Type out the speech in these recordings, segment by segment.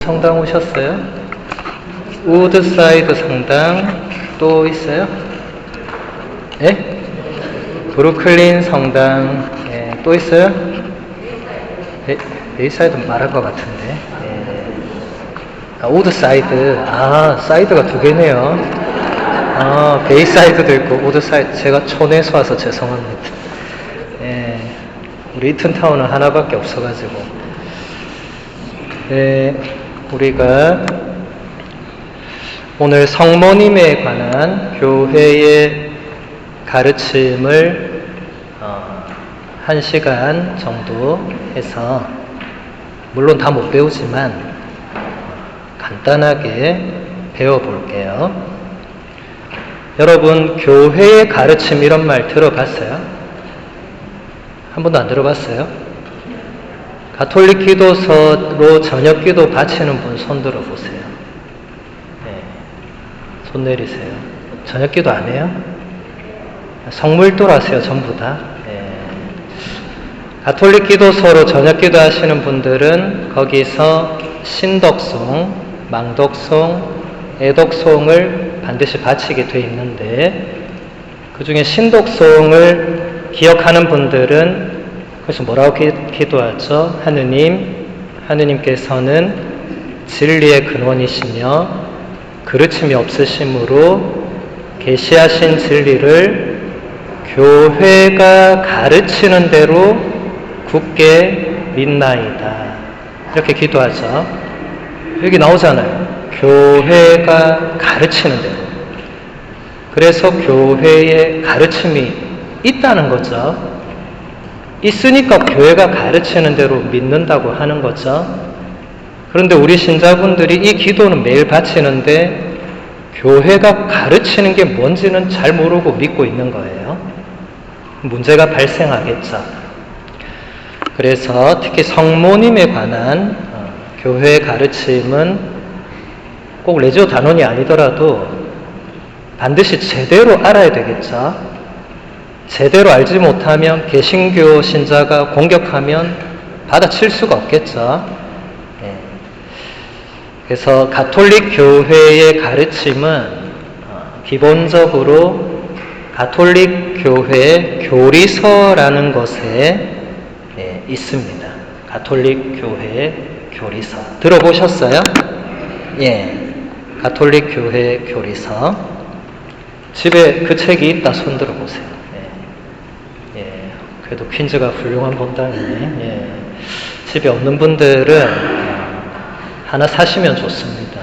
성당 오셨어요? 우드사이드 성당 또 있어요? 예? 브루클린 성당 또 있어요? 베이사이드 말한 것 같은데. 우드사이드. 사이드가 두 개네요. 베이사이드도 있고 우드사이드. 제가 촌에서 와서 죄송합니다. 우리 이튼타운은 하나밖에 없어가지고. 우리가 오늘 성모님에 관한 교회의 가르침을 1시간 정도 해서, 물론 다 못 배우지만 간단하게 배워볼게요. 여러분, 교회의 가르침 이런 말 들어봤어요? 한 번도 안 들어봤어요? 가톨릭 기도서로 저녁 기도 바치는 분 손 들어보세요. 손 내리세요. 저녁 기도 안 해요? 성물도로 하세요, 전부 다. 가톨릭 기도서로 저녁 기도 하시는 분들은 거기서 신덕송, 망덕송, 애덕송을 반드시 바치게 돼 있는데, 그 중에 신덕송을 기억하는 분들은 그래서 뭐라고 기도하죠? 하느님께서는 진리의 근원이시며 그르침이 없으심으로 계시하신 진리를 교회가 가르치는 대로 굳게 믿나이다. 이렇게 기도하죠. 여기 나오잖아요. 교회가 가르치는 대로. 그래서 교회에 가르침이 있다는 거죠. 있으니까 교회가 가르치는 대로 믿는다고 하는 거죠. 그런데 우리 신자분들이 이 기도는 매일 바치는데 교회가 가르치는 게 뭔지는 잘 모르고 믿고 있는 거예요. 문제가 발생하겠죠. 그래서 특히 성모님에 관한 교회의 가르침은 꼭 레지오 단원이 아니더라도 반드시 제대로 알아야 되겠죠. 제대로 알지 못하면 개신교 신자가 공격하면 받아칠 수가 없겠죠. 그래서 가톨릭 교회의 가르침은 기본적으로 가톨릭 교회 교리서라는 것에 있습니다. 가톨릭 교회 교리서 들어보셨어요? 가톨릭 교회 교리서. 집에 그 책이 있다 손 들어보세요. 그래도 퀸즈가 훌륭한 본당이네. 집에 없는 분들은 하나 사시면 좋습니다.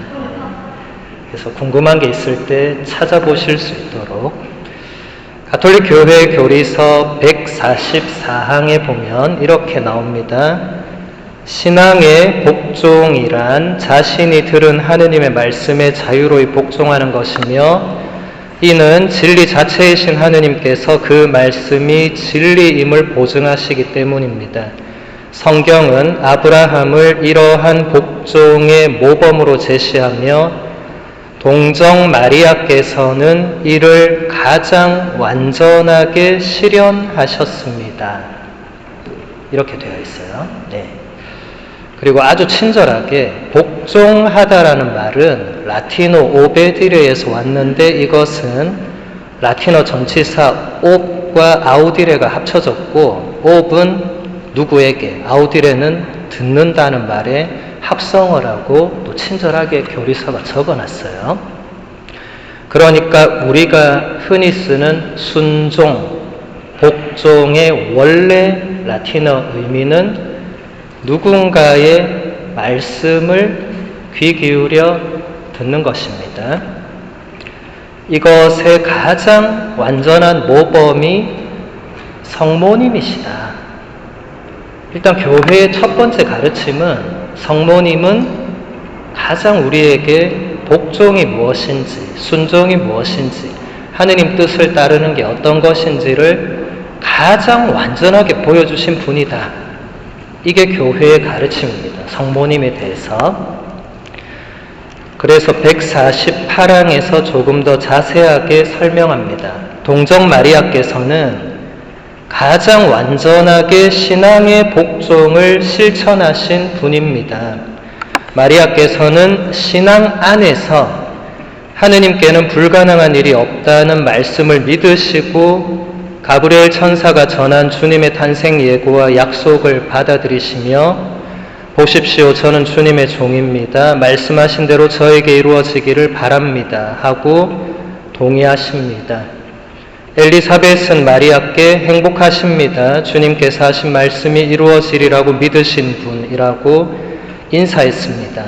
그래서 궁금한 게 있을 때 찾아보실 수 있도록. 가톨릭 교회 교리서 144항에 보면 이렇게 나옵니다. 신앙의 복종이란 자신이 들은 하느님의 말씀에 자유로이 복종하는 것이며, 이는 진리 자체이신 하느님께서 그 말씀이 진리임을 보증하시기 때문입니다. 성경은 아브라함을 이러한 복종의 모범으로 제시하며 동정 마리아께서는 이를 가장 완전하게 실현하셨습니다. 이렇게 되어 있어요. 그리고 아주 친절하게 복종하다라는 말은 라틴어 오베디레에서 왔는데, 이것은 라틴어 전치사 옵과 아우디레가 합쳐졌고, 옵은 누구에게, 아우디레는 듣는다는 말에 합성을 하고 또 친절하게 교리서가 적어놨어요. 그러니까 우리가 흔히 쓰는 순종, 복종의 원래 라틴어 의미는 누군가의 말씀을 귀 기울여 듣는 것입니다. 이것의 가장 완전한 모범이 성모님이시다. 일단 교회의 첫 번째 가르침은 성모님은 가장 우리에게 복종이 무엇인지, 순종이 무엇인지, 하느님 뜻을 따르는 게 어떤 것인지를 가장 완전하게 보여주신 분이다. 이게 교회의 가르침입니다. 성모님에 대해서. 그래서 148항에서 조금 더 자세하게 설명합니다. 동정 마리아께서는 가장 완전하게 신앙의 복종을 실천하신 분입니다. 마리아께서는 신앙 안에서 하느님께는 불가능한 일이 없다는 말씀을 믿으시고 가브리엘 천사가 전한 주님의 탄생 예고와 약속을 받아들이시며 보십시오, 저는 주님의 종입니다. 말씀하신 대로 저에게 이루어지기를 바랍니다. 하고 동의하십니다. 엘리사벳은 마리아께 행복하십니다. 주님께서 하신 말씀이 이루어지리라고 믿으신 분이라고 인사했습니다.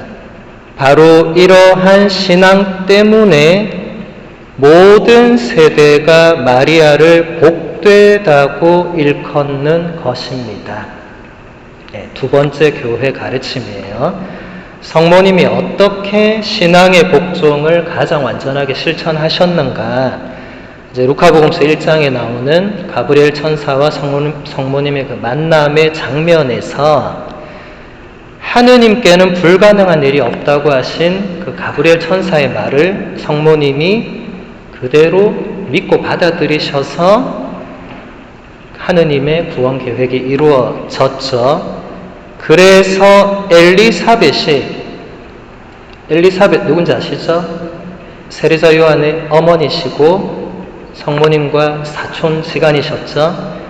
바로 이러한 신앙 때문에 모든 세대가 마리아를 복되다고 일컫는 것입니다. 두 번째 교회 가르침이에요. 성모님이 어떻게 신앙의 복종을 가장 완전하게 실천하셨는가? 이제 루카복음서 1장에 나오는 가브리엘 천사와 성모님의 그 만남의 장면에서 하느님께는 불가능한 일이 없다고 하신 그 가브리엘 천사의 말을 성모님이 그대로 믿고 받아들이셔서 하느님의 구원 계획이 이루어졌죠. 그래서 엘리사벳 누군지 아시죠? 세례자 요한의 어머니시고 성모님과 사촌 지간이셨죠.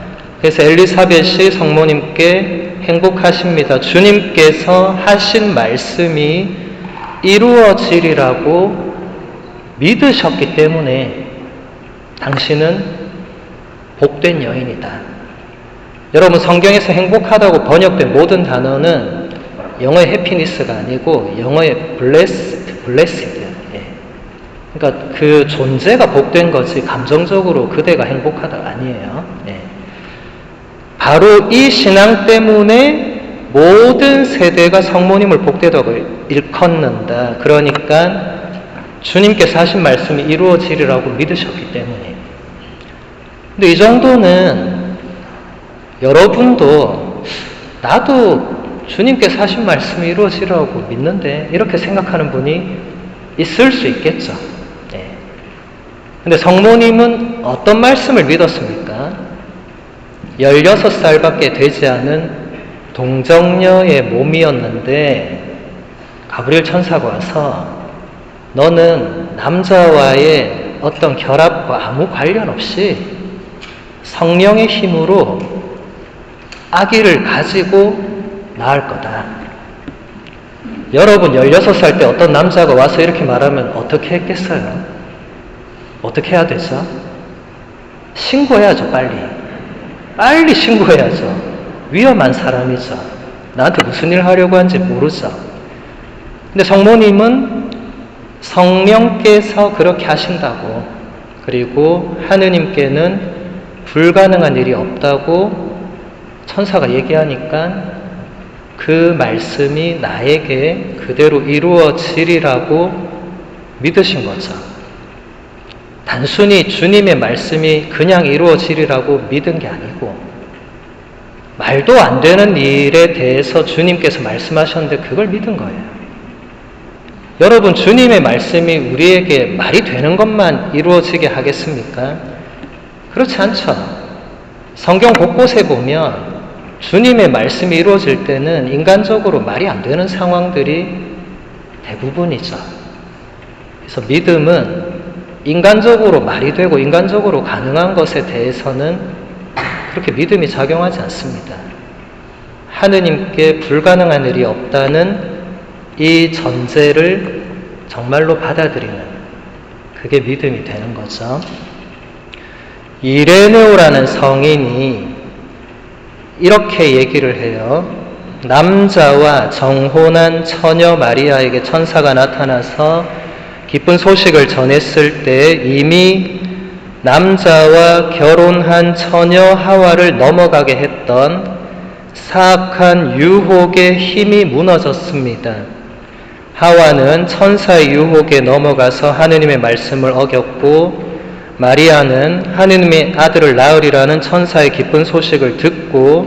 그래서 엘리사벳이 성모님께 행복하십니다. 주님께서 하신 말씀이 이루어지리라고 믿으셨기 때문에 당신은 복된 여인이다. 여러분, 성경에서 행복하다고 번역된 모든 단어는 영어의 해피니스가 아니고 영어의 blessed. 그러니까 그 존재가 복된 거지 감정적으로 그대가 행복하다 아니에요. 바로 이 신앙 때문에 모든 세대가 성모님을 복되다고 일컫는다. 그러니까 주님께서 하신 말씀이 이루어지리라고 믿으셨기 때문에. 근데 이 정도는 여러분도 나도 주님께서 하신 말씀이 이루어지리라고 믿는데 이렇게 생각하는 분이 있을 수 있겠죠. 근데 성모님은 어떤 말씀을 믿었습니까? 16살밖에 되지 않은 동정녀의 몸이었는데 가브리엘 천사가 와서 너는 남자와의 어떤 결합과 아무 관련 없이 성령의 힘으로 아기를 가지고 낳을 거다. 여러분 16살 때 어떤 남자가 와서 이렇게 말하면 어떻게 했겠어요? 어떻게 해야 되죠? 신고해야죠. 빨리 신고해야죠. 위험한 사람이죠. 나한테 무슨 일 하려고 하는지 모르죠. 근데 성모님은 성령께서 그렇게 하신다고, 그리고 하느님께는 불가능한 일이 없다고 천사가 얘기하니까 그 말씀이 나에게 그대로 이루어지리라고 믿으신 거죠. 단순히 주님의 말씀이 그냥 이루어지리라고 믿은 게 아니고 말도 안 되는 일에 대해서 주님께서 말씀하셨는데 그걸 믿은 거예요. 여러분, 주님의 말씀이 우리에게 말이 되는 것만 이루어지게 하겠습니까? 그렇지 않죠. 성경 곳곳에 보면 주님의 말씀이 이루어질 때는 인간적으로 말이 안 되는 상황들이 대부분이죠. 그래서 믿음은 인간적으로 말이 되고 인간적으로 가능한 것에 대해서는 그렇게 믿음이 작용하지 않습니다. 하느님께 불가능한 일이 없다는 이 전제를 정말로 받아들이는, 그게 믿음이 되는 거죠. 이레네오라는 성인이 이렇게 얘기를 해요. 남자와 정혼한 처녀 마리아에게 천사가 나타나서 기쁜 소식을 전했을 때 이미 남자와 결혼한 처녀 하와를 넘어가게 했던 사악한 유혹의 힘이 무너졌습니다. 하와는 천사의 유혹에 넘어가서 하느님의 말씀을 어겼고, 마리아는 하느님의 아들을 낳으리라는 천사의 기쁜 소식을 듣고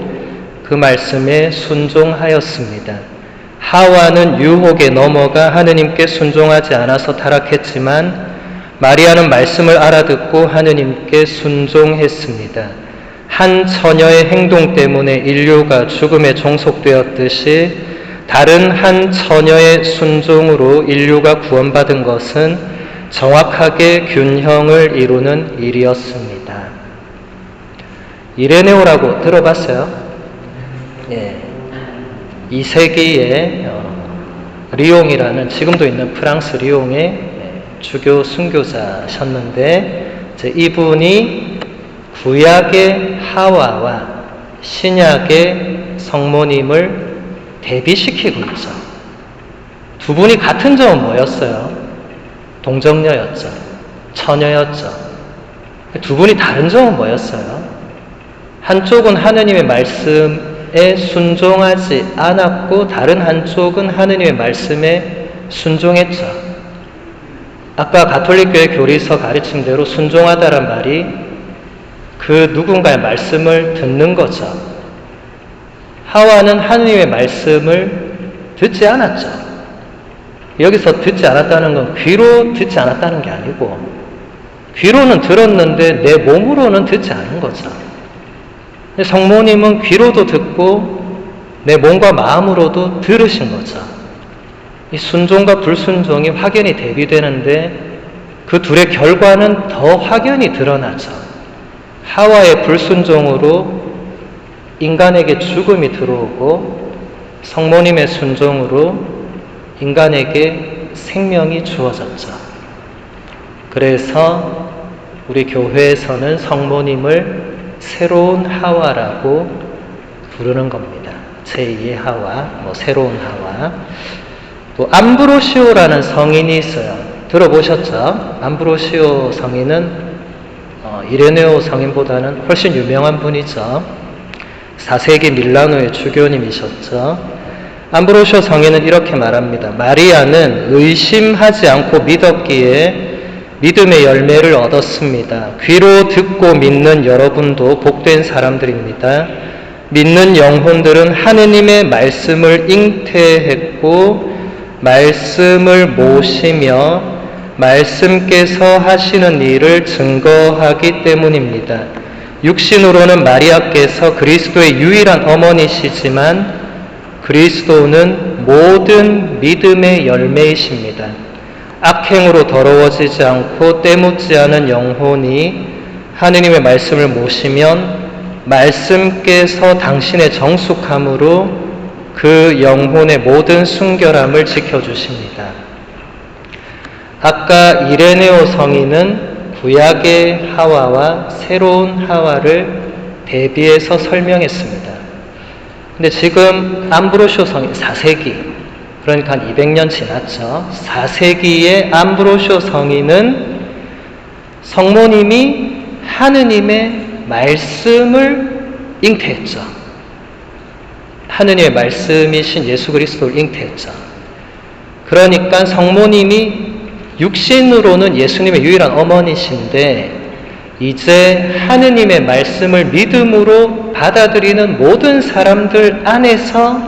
그 말씀에 순종하였습니다. 하와는 유혹에 넘어가 하느님께 순종하지 않아서 타락했지만 마리아는 말씀을 알아듣고 하느님께 순종했습니다. 한 처녀의 행동 때문에 인류가 죽음에 종속되었듯이 다른 한 처녀의 순종으로 인류가 구원받은 것은 정확하게 균형을 이루는 일이었습니다. 이레네오라고 들어봤어요? 예. 2세기에 리옹이라는 지금도 있는 프랑스 리옹의 주교 순교자셨는데 이분이 구약의 하와와 신약의 성모님을 대비시키고 있죠. 두 분이 같은 점은 뭐였어요? 동정녀였죠. 처녀였죠. 두 분이 다른 점은 뭐였어요? 한쪽은 하느님의 말씀에 순종하지 않았고 다른 한쪽은 하느님의 말씀에 순종했죠. 아까 가톨릭교회 교리서 가르침대로 순종하다란 말이 그 누군가의 말씀을 듣는 거죠. 하와는 하느님의 말씀을 듣지 않았죠. 여기서 듣지 않았다는 건 귀로 듣지 않았다는 게 아니고 귀로는 들었는데 내 몸으로는 듣지 않은 거죠. 성모님은 귀로도 듣고 내 몸과 마음으로도 들으신 거죠. 이 순종과 불순종이 확연히 대비되는데 그 둘의 결과는 더 확연히 드러나죠. 하와의 불순종으로 인간에게 죽음이 들어오고 성모님의 순종으로 인간에게 생명이 주어졌죠. 그래서 우리 교회에서는 성모님을 새로운 하와라고 부르는 겁니다. 제2의 하와, 새로운 하와. 또 암브로시오라는 성인이 있어요. 들어보셨죠? 암브로시오 성인은 이레네오 성인보다는 훨씬 유명한 분이죠. 4세기 밀라노의 주교님이셨죠. 암브로시오 성인은 이렇게 말합니다. 마리아는 의심하지 않고 믿었기에 믿음의 열매를 얻었습니다. 귀로 듣고 믿는 여러분도 복된 사람들입니다. 믿는 영혼들은 하느님의 말씀을 잉태했고 말씀을 모시며 말씀께서 하시는 일을 증거하기 때문입니다. 육신으로는 마리아께서 그리스도의 유일한 어머니시지만 그리스도는 모든 믿음의 열매이십니다. 악행으로 더러워지지 않고 때묻지 않은 영혼이 하느님의 말씀을 모시면 말씀께서 당신의 정숙함으로 그 영혼의 모든 순결함을 지켜주십니다. 아까 이레네오 성인은 구약의 하와와 새로운 하와를 대비해서 설명했습니다. 근데 지금 암브로시오 성인 4세기, 그러니까 한 200년 지났죠. 4세기의 암브로시오 성인은 성모님이 하느님의 말씀을 잉태했죠. 하느님의 말씀이신 예수 그리스도를 잉태했죠. 그러니까 성모님이 육신으로는 예수님의 유일한 어머니신데 이제 하느님의 말씀을 믿음으로 받아들이는 모든 사람들 안에서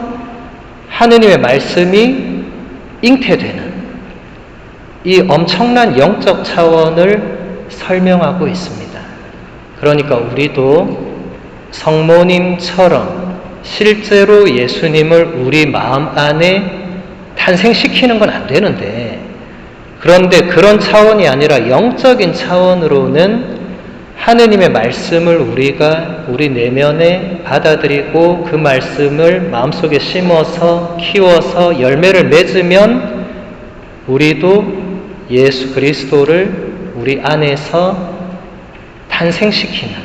하느님의 말씀이 잉태되는 이 엄청난 영적 차원을 설명하고 있습니다. 그러니까 우리도 성모님처럼 실제로 예수님을 우리 마음 안에 탄생시키는 건 안 되는데 그런데 그런 차원이 아니라 영적인 차원으로는 하느님의 말씀을 우리가 우리 내면에 받아들이고 그 말씀을 마음속에 심어서 키워서 열매를 맺으면 우리도 예수 그리스도를 우리 안에서 탄생시키는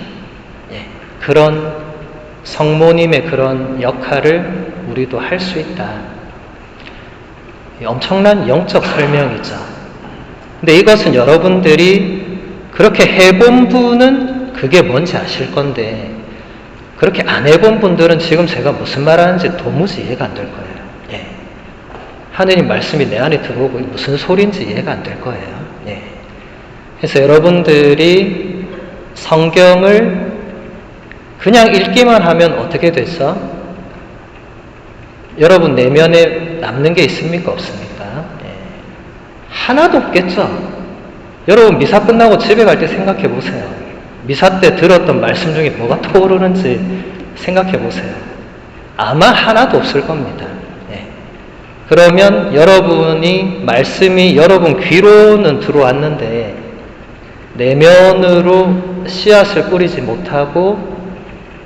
그런 성모님의 그런 역할을 우리도 할 수 있다. 엄청난 영적 설명이죠. 근데 이것은 여러분들이 그렇게 해본 분은 그게 뭔지 아실 건데 그렇게 안 해본 분들은 지금 제가 무슨 말 하는지 도무지 이해가 안 될 거예요. 하느님 말씀이 내 안에 들어오고 무슨 소리인지 이해가 안 될 거예요. 그래서 여러분들이 성경을 그냥 읽기만 하면 어떻게 됐어? 여러분 내면에 남는 게 있습니까? 없습니까? 하나도 없겠죠? 여러분 미사 끝나고 집에 갈 때 생각해 보세요. 미사 때 들었던 말씀 중에 뭐가 떠오르는지 생각해 보세요. 아마 하나도 없을 겁니다. 그러면 여러분이 말씀이 여러분 귀로는 들어왔는데 내면으로 씨앗을 뿌리지 못하고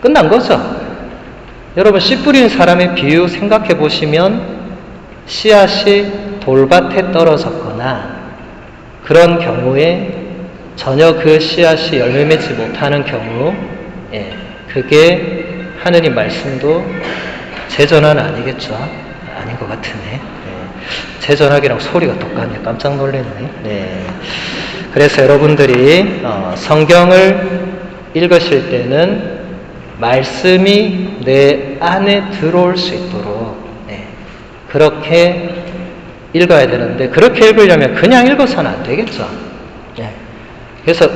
끝난 거죠. 여러분 씨 뿌린 사람의 비유 생각해 보시면 씨앗이 돌밭에 떨어졌거나 그런 경우에 전혀 그 씨앗이 열매 맺지 못하는 경우, 그게 하느님 말씀도 제 전화는 아니겠죠? 아닌 것 같으네. 제 전화기랑 소리가 똑같네. 깜짝 놀랐네. 그래서 여러분들이 성경을 읽으실 때는 말씀이 내 안에 들어올 수 있도록 그렇게 읽어야 되는데, 그렇게 읽으려면 그냥 읽어서는 안 되겠죠. 그래서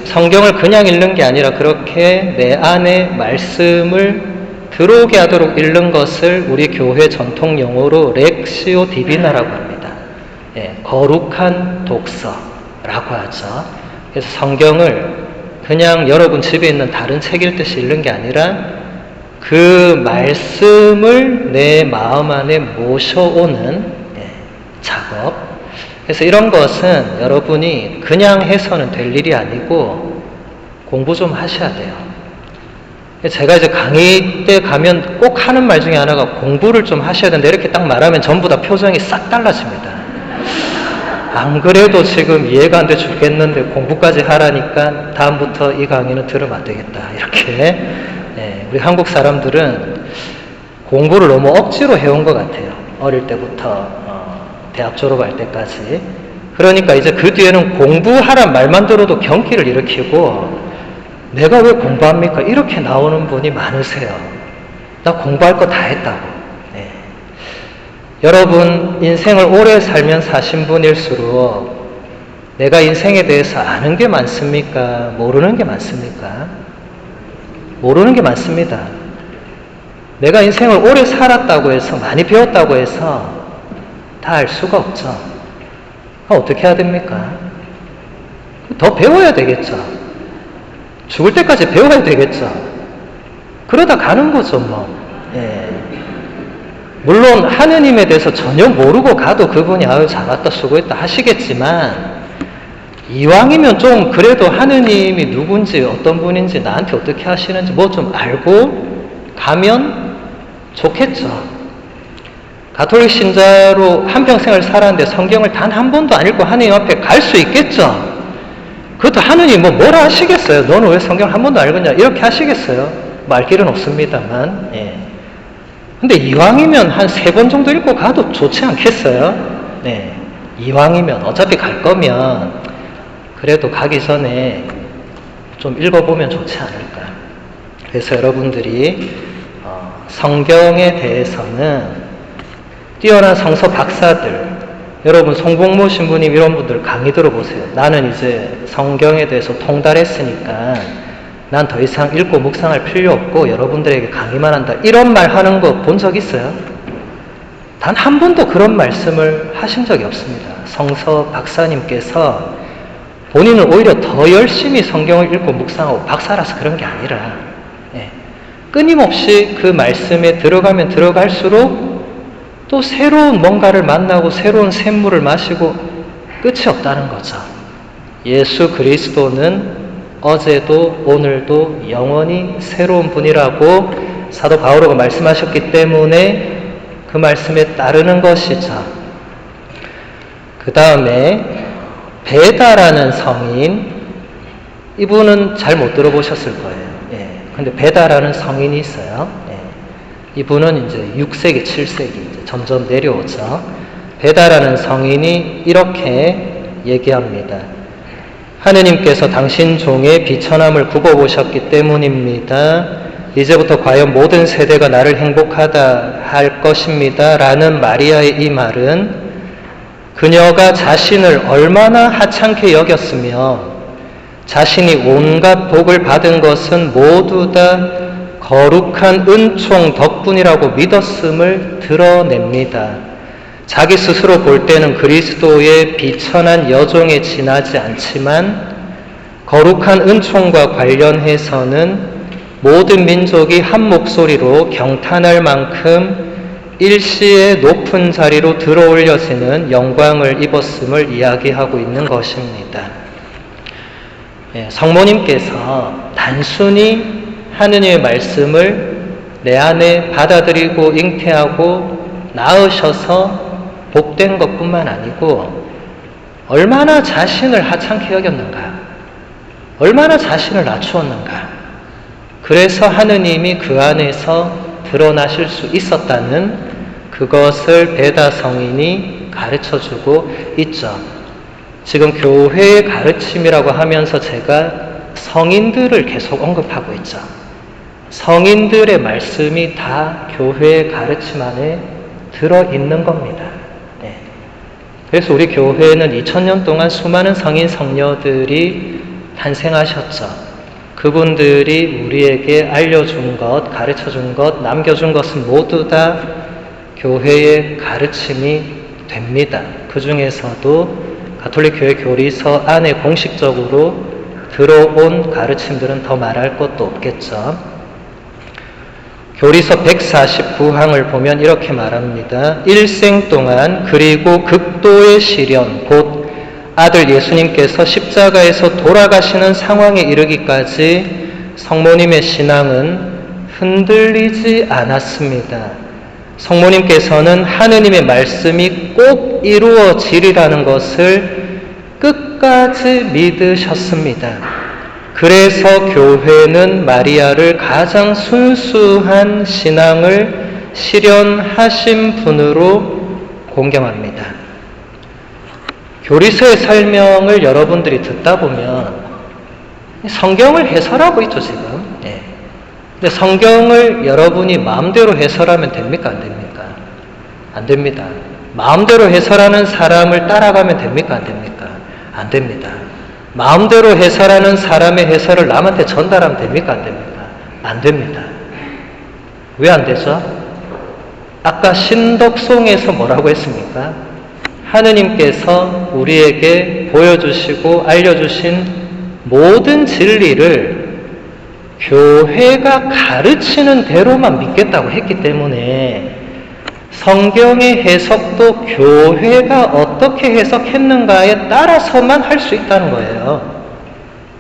성경을 그냥 읽는 게 아니라 그렇게 내 안에 말씀을 들어오게 하도록 읽는 것을 우리 교회 전통 용어로 렉시오 디비나라고 합니다. 거룩한 독서라고 하죠. 그래서 성경을 그냥 여러분 집에 있는 다른 책 읽듯이 읽는 게 아니라 그 말씀을 내 마음 안에 모셔오는 작업. 그래서 이런 것은 여러분이 그냥 해서는 될 일이 아니고 공부 좀 하셔야 돼요. 제가 이제 강의 때 가면 꼭 하는 말 중에 하나가 공부를 좀 하셔야 된다. 이렇게 딱 말하면 전부 다 표정이 싹 달라집니다. 안 그래도 지금 이해가 안 돼 죽겠는데 공부까지 하라니까 다음부터 이 강의는 들으면 안 되겠다. 이렇게. 우리 한국 사람들은 공부를 너무 억지로 해온 것 같아요. 어릴 때부터 대학 졸업할 때까지. 그러니까 이제 그 뒤에는 공부하란 말만 들어도 경기를 일으키고 내가 왜 공부합니까? 이렇게 나오는 분이 많으세요. 나 공부할 거 다 했다고. 여러분 인생을 오래 살면 사신 분일수록 내가 인생에 대해서 아는 게 많습니까? 모르는 게 많습니까? 모르는 게 많습니다. 내가 인생을 오래 살았다고 해서 많이 배웠다고 해서 다 알 수가 없죠. 어떻게 해야 됩니까? 더 배워야 되겠죠. 죽을 때까지 배워야 되겠죠. 그러다 가는 거죠, 뭐. 물론 하느님에 대해서 전혀 모르고 가도 그분이 아유 잘났다 수고했다 하시겠지만 이왕이면 좀 그래도 하느님이 누군지 어떤 분인지 나한테 어떻게 하시는지 뭐 좀 알고 가면 좋겠죠. 가톨릭 신자로 한평생을 살았는데 성경을 단 한 번도 안 읽고 하느님 앞에 갈 수 있겠죠. 그것도 하느님 뭐라 하시겠어요. 너는 왜 성경을 한 번도 안 읽었냐 이렇게 하시겠어요. 말 길은 없습니다만. 근데 이왕이면 한 3번 정도 읽고 가도 좋지 않겠어요? 이왕이면 어차피 갈 거면 그래도 가기 전에 좀 읽어보면 좋지 않을까. 그래서 여러분들이 성경에 대해서는 뛰어난 성서 박사들, 여러분 송복모 신부님 이런 분들 강의 들어보세요. 나는 이제 성경에 대해서 통달했으니까 난 더 이상 읽고 묵상할 필요 없고 여러분들에게 강의만 한다. 이런 말 하는 거 본 적 있어요? 단 한 번도 그런 말씀을 하신 적이 없습니다. 성서 박사님께서 본인은 오히려 더 열심히 성경을 읽고 묵상하고 박사라서 그런 게 아니라 끊임없이 그 말씀에 들어가면 들어갈수록 또 새로운 뭔가를 만나고 새로운 샘물을 마시고 끝이 없다는 거죠. 예수 그리스도는 어제도 오늘도 영원히 새로운 분이라고 사도 바오로가 말씀하셨기 때문에 그 말씀에 따르는 것이죠. 그 다음에 베다라는 성인, 이분은 잘 못 들어보셨을 거예요. 근데 베다라는 성인이 있어요. 이분은 이제 6세기, 7세기 이제 점점 내려오죠. 베다라는 성인이 이렇게 얘기합니다. 하느님께서 당신 종의 비천함을 굽어보셨기 때문입니다. 이제부터 과연 모든 세대가 나를 행복하다 할 것입니다. 라는 마리아의 이 말은 그녀가 자신을 얼마나 하찮게 여겼으며 자신이 온갖 복을 받은 것은 모두 다 거룩한 은총 덕분이라고 믿었음을 드러냅니다. 자기 스스로 볼 때는 그리스도의 비천한 여종에 지나지 않지만 거룩한 은총과 관련해서는 모든 민족이 한 목소리로 경탄할 만큼 일시에 높은 자리로 들어올려지는 영광을 입었음을 이야기하고 있는 것입니다. 성모님께서 단순히 하느님의 말씀을 내 안에 받아들이고 잉태하고 낳으셔서 복된 것뿐만 아니고 얼마나 자신을 하찮게 여겼는가, 얼마나 자신을 낮추었는가. 그래서 하느님이 그 안에서 드러나실 수 있었다는 그것을 베다 성인이 가르쳐주고 있죠. 지금 교회의 가르침이라고 하면서 제가 성인들을 계속 언급하고 있죠. 성인들의 말씀이 다 교회의 가르침 안에 들어있는 겁니다. 그래서 우리 교회는 2000년 동안 수많은 성인 성녀들이 탄생하셨죠. 그분들이 우리에게 알려준 것, 가르쳐준 것, 남겨준 것은 모두 다 교회의 가르침이 됩니다. 그 중에서도 가톨릭 교회 교리서 안에 공식적으로 들어온 가르침들은 더 말할 것도 없겠죠. 교리서 149항을 보면 이렇게 말합니다. 일생 동안 그리고 극도의 시련, 곧 아들 예수님께서 십자가에서 돌아가시는 상황에 이르기까지 성모님의 신앙은 흔들리지 않았습니다. 성모님께서는 하느님의 말씀이 꼭 이루어지리라는 것을 끝까지 믿으셨습니다. 그래서 교회는 마리아를 가장 순수한 신앙을 실현하신 분으로 공경합니다. 교리서의 설명을 여러분들이 듣다 보면 성경을 해설하고 있죠, 지금. 근데 성경을 여러분이 마음대로 해설하면 됩니까? 안 됩니까? 안 됩니다. 마음대로 해설하는 사람을 따라가면 됩니까? 안 됩니까? 안 됩니다. 마음대로 해설하는 사람의 해설을 남한테 전달하면 됩니까? 안 됩니까? 안 됩니다. 왜 안 되죠? 아까 신덕송에서 뭐라고 했습니까? 하느님께서 우리에게 보여주시고 알려주신 모든 진리를 교회가 가르치는 대로만 믿겠다고 했기 때문에 성경의 해석도 교회가 어떻게 해석했는가에 따라서만 할 수 있다는 거예요.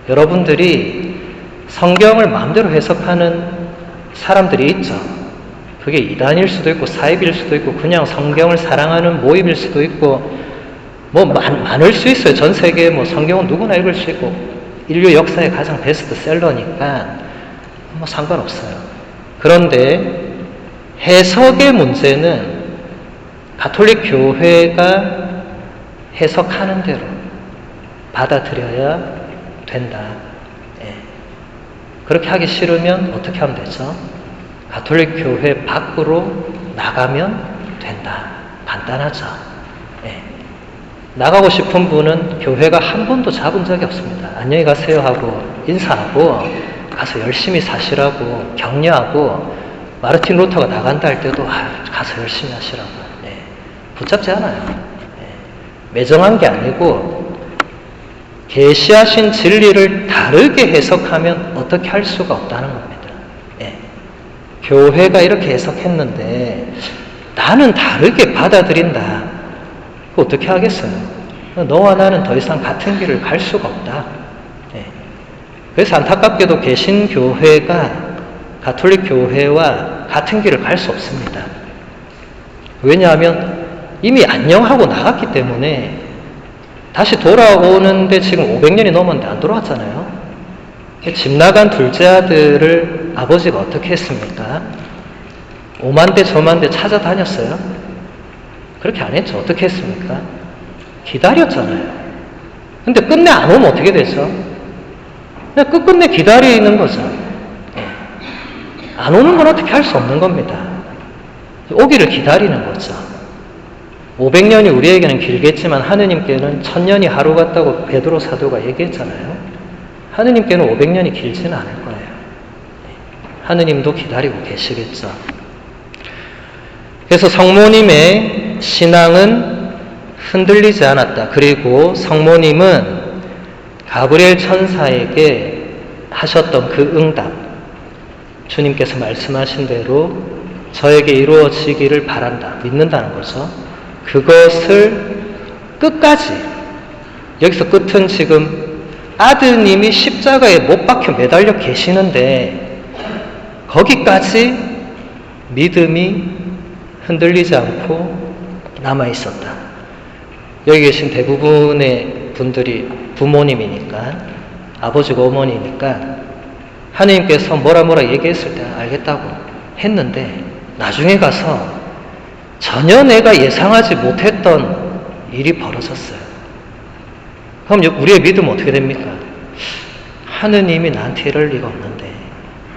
여러분들이 성경을 마음대로 해석하는 사람들이 있죠. 그게 이단일 수도 있고 사입일 수도 있고 그냥 성경을 사랑하는 모임일 수도 있고 뭐 많을 수 있어요. 전 세계에 뭐 성경은 누구나 읽을 수 있고 인류 역사의 가장 베스트셀러니까 뭐 상관없어요. 그런데 해석의 문제는 가톨릭 교회가 해석하는 대로 받아들여야 된다. 그렇게 하기 싫으면 어떻게 하면 되죠? 가톨릭 교회 밖으로 나가면 된다. 간단하죠. 나가고 싶은 분은 교회가 한 번도 잡은 적이 없습니다. 안녕히 가세요 하고 인사하고 가서 열심히 사시라고 격려하고 마르틴 루터가 나간다 할 때도 가서 열심히 하시라고 붙잡지 않아요. 매정한 게 아니고 계시하신 진리를 다르게 해석하면 어떻게 할 수가 없다는 겁니다. 교회가 이렇게 해석했는데 나는 다르게 받아들인다. 그거 어떻게 하겠어요? 너와 나는 더 이상 같은 길을 갈 수가 없다. 그래서 안타깝게도 개신교회가 가톨릭 교회와 같은 길을 갈 수 없습니다. 왜냐하면 이미 안녕하고 나갔기 때문에 다시 돌아오는데 지금 500년이 넘었는데 안 돌아왔잖아요. 집 나간 둘째 아들을 아버지가 어떻게 했습니까? 오만대 저만대 찾아다녔어요? 그렇게 안 했죠. 어떻게 했습니까? 기다렸잖아요. 근데 끝내 안 오면 어떻게 되죠? 그냥 끝끝내 기다리는 거죠. 안 오는 건 어떻게 할 수 없는 겁니다. 오기를 기다리는 거죠. 500년이 우리에게는 길겠지만 하느님께는 1000년이 하루 같다고 베드로 사도가 얘기했잖아요. 하느님께는 500년이 길지는 않을 거예요. 하느님도 기다리고 계시겠죠. 그래서 성모님의 신앙은 흔들리지 않았다. 그리고 성모님은 가브리엘 천사에게 하셨던 그 응답, 주님께서 말씀하신 대로 저에게 이루어지기를 바란다. 믿는다는 거죠. 그것을 끝까지, 여기서 끝은 지금 아드님이 십자가에 못 박혀 매달려 계시는데 거기까지 믿음이 흔들리지 않고 남아 있었다. 여기 계신 대부분의 분들이 부모님이니까, 아버지가 어머니니까 하느님께서 뭐라 얘기했을 때 알겠다고 했는데 나중에 가서 전혀 내가 예상하지 못했던 일이 벌어졌어요. 그럼 우리의 믿음은 어떻게 됩니까? 하느님이 나한테 이럴 리가 없는데,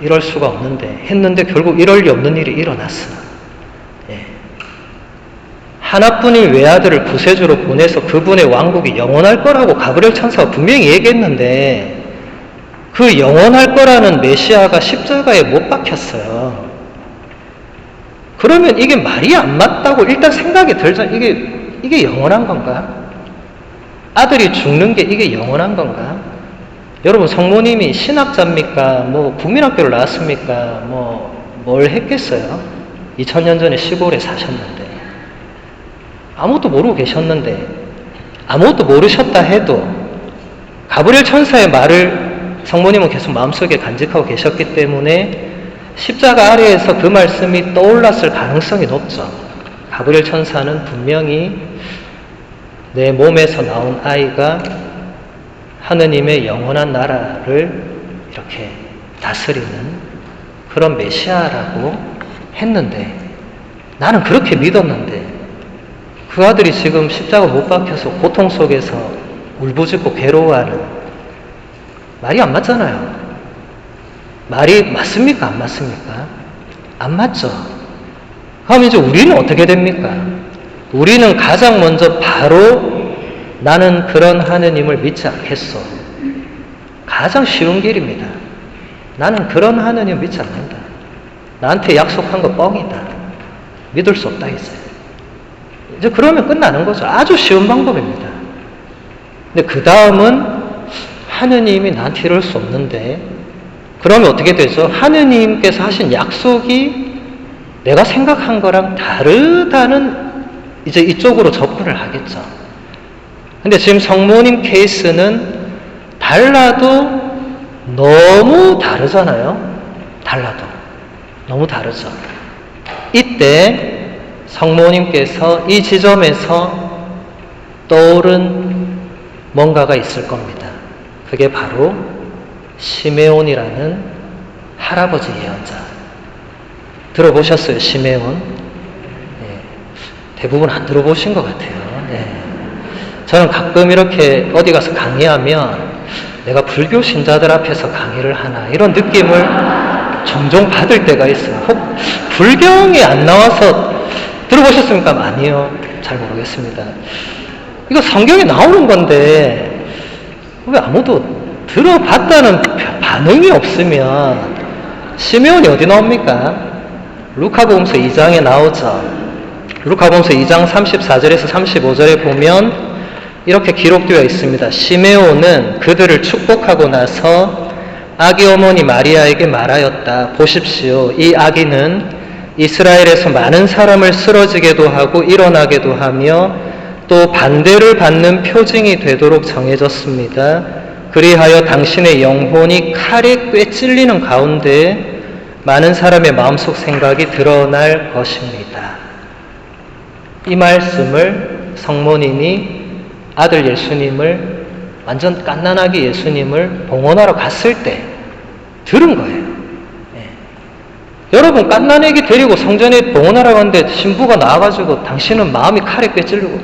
이럴 수가 없는데 했는데 결국 이럴 리 없는 일이 일어났어. 예. 하나뿐인 외아들을 구세주로 보내서 그분의 왕국이 영원할 거라고 가브리엘 천사가 분명히 얘기했는데 그 영원할 거라는 메시아가 십자가에 못 박혔어요. 그러면 이게 말이 안 맞다고 일단 생각이 들잖아요. 이게 영원한 건가? 아들이 죽는 게 이게 영원한 건가? 여러분, 성모님이 신학자입니까? 뭐 국민학교를 나왔습니까? 뭘 했겠어요? 2000년 전에 시골에 사셨는데, 아무것도 모르고 계셨는데, 아무것도 모르셨다 해도 가브리엘 천사의 말을 성모님은 계속 마음속에 간직하고 계셨기 때문에 십자가 아래에서 그 말씀이 떠올랐을 가능성이 높죠. 가브리엘 천사는 분명히 내 몸에서 나온 아이가 하느님의 영원한 나라를 이렇게 다스리는 그런 메시아라고 했는데, 나는 그렇게 믿었는데 그 아들이 지금 십자가 못 박혀서 고통 속에서 울부짖고 괴로워하는, 말이 안 맞잖아요. 말이 맞습니까? 안 맞습니까? 안 맞죠. 그럼 이제 우리는 어떻게 됩니까? 우리는 가장 먼저 바로 나는 그런 하느님을 믿지 않겠소. 가장 쉬운 길입니다. 나는 그런 하느님 믿지 않는다. 나한테 약속한 거 뻥이다. 믿을 수 없다 이제 그러면 끝나는 거죠. 아주 쉬운 방법입니다. 근데 그 다음은 하느님이 나한테 이럴 수 없는데, 그러면 어떻게 되죠? 하느님께서 하신 약속이 내가 생각한 거랑 다르다는 이제 이쪽으로 접근을 하겠죠. 근데 지금 성모님 케이스는 달라도 너무 다르잖아요. 달라도 너무 다르죠. 이때 성모님께서 이 지점에서 떠오른 뭔가가 있을 겁니다. 그게 바로 시메온이라는 할아버지 예언자. 들어보셨어요? 시메온? 네. 대부분 안 들어보신 것 같아요. 네. 저는 가끔 이렇게 어디 가서 강의하면 내가 불교 신자들 앞에서 강의를 하나 이런 느낌을 종종 받을 때가 있어요. 혹 불경이 안 나와서 들어보셨습니까? 아니요. 잘 모르겠습니다. 이거 성경에 나오는 건데 왜 아무도 들어봤다는 반응이 없으면 시메온이 어디 나옵니까? 루카복음서 2장에 나오죠. 루카복음서 2장 34절에서 35절에 보면 이렇게 기록되어 있습니다. 시메온은 그들을 축복하고 나서 아기 어머니 마리아에게 말하였다. 보십시오. 이 아기는 이스라엘에서 많은 사람을 쓰러지게도 하고 일어나게도 하며 또 반대를 받는 표징이 되도록 정해졌습니다. 그리하여 당신의 영혼이 칼에 꿰찔리는 가운데 많은 사람의 마음속 생각이 드러날 것입니다. 이 말씀을 성모님이 아들 예수님을, 완전 갓난아기 예수님을 봉헌하러 갔을 때 들은 거예요. 예. 여러분, 갓난아기 데리고 성전에 봉헌하러 갔는데 신부가 나와가지고 당신은 마음이 칼에 꿰찔리고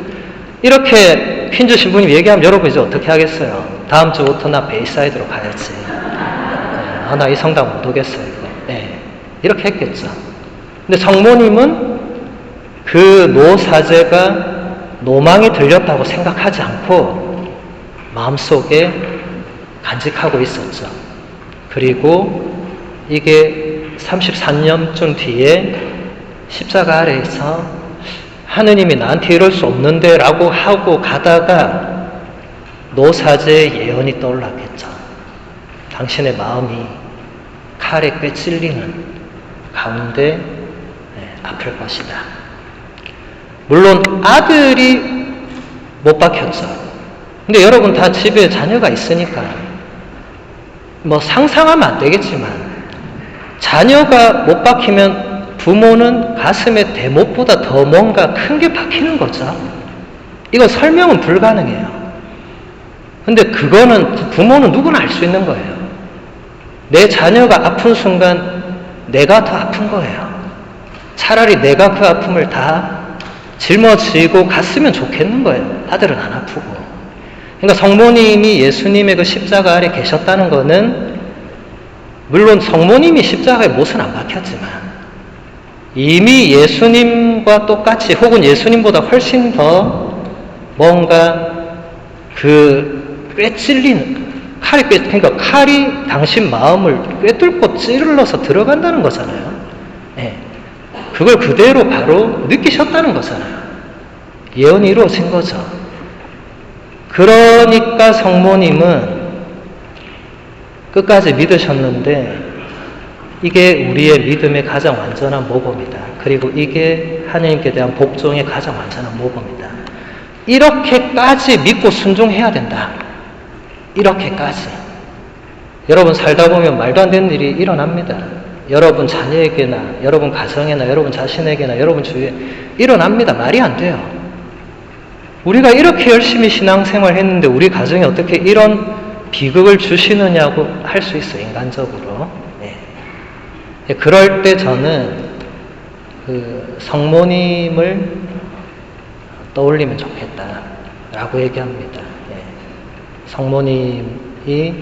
이렇게 퀸즈 신부님 얘기하면 여러분 이제 어떻게 하겠어요? 다음 주부터 나 베이사이드로 가야지. 나 이 성당 못 오겠어요. 네. 이렇게 했겠죠. 근데 성모님은 그 노사제가 노망이 들렸다고 생각하지 않고 마음속에 간직하고 있었죠. 그리고 이게 33년쯤 뒤에 십자가 아래에서 하느님이 나한테 이럴 수 없는데 라고 하고 가다가 노사제의 예언이 떠올랐겠죠. 당신의 마음이 칼에 꿰찔리는 가운데 아플 것이다. 물론 아들이 못 박혔죠. 근데 여러분 다 집에 자녀가 있으니까 뭐 상상하면 안 되겠지만 자녀가 못 박히면 부모는 가슴에 대못보다 더 뭔가 큰 게 박히는 거죠. 이거 설명은 불가능해요. 근데 그거는 부모는 누구나 알 수 있는 거예요. 내 자녀가 아픈 순간 내가 더 아픈 거예요. 차라리 내가 그 아픔을 다 짊어지고 갔으면 좋겠는 거예요. 아들은 안 아프고. 그러니까 성모님이 예수님의 그 십자가 아래 계셨다는 거는 물론 성모님이 십자가에 못은 안 박혔지만 이미 예수님과 똑같이 혹은 예수님보다 훨씬 더 뭔가 그 꿰찔리는 그러니까 칼이 당신 마음을 꿰뚫고 찔러서 들어간다는 거잖아요. 네. 그걸 그대로 바로 느끼셨다는 거잖아요. 예언이 이루어진 거죠. 그러니까 성모님은 끝까지 믿으셨는데 이게 우리의 믿음의 가장 완전한 모범이다. 그리고 이게 하나님께 대한 복종의 가장 완전한 모범이다. 이렇게까지 믿고 순종해야 된다. 이렇게까지. 여러분 살다 보면 말도 안 되는 일이 일어납니다. 여러분 자녀에게나 여러분 가정에나 여러분 자신에게나 여러분 주위에 일어납니다. 말이 안 돼요. 우리가 이렇게 열심히 신앙생활 했는데 우리 가정에 어떻게 이런 비극을 주시느냐고 할 수 있어요. 인간적으로. 네. 그럴 때 저는 그 성모님을 떠올리면 좋겠다라고 얘기합니다. 네. 성모님이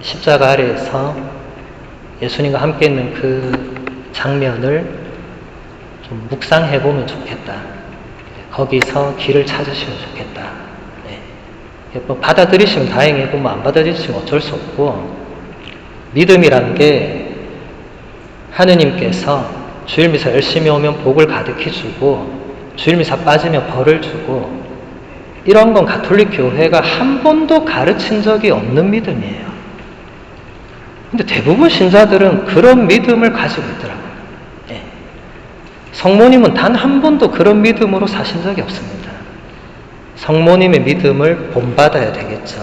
십자가 아래에서 예수님과 함께 있는 그 장면을 좀 묵상해보면 좋겠다. 거기서 길을 찾으시면 좋겠다. 네. 뭐 받아들이시면 다행이고 뭐 안 받아들이시면 어쩔 수 없고 믿음이란 게 하느님께서 주일미사 열심히 오면 복을 가득히 주고 주일미사 빠지면 벌을 주고 이런 건 가톨릭 교회가 한 번도 가르친 적이 없는 믿음이에요. 근데 대부분 신자들은 그런 믿음을 가지고 있더라고요. 예. 성모님은 단 한 번도 그런 믿음으로 사신 적이 없습니다. 성모님의 믿음을 본받아야 되겠죠.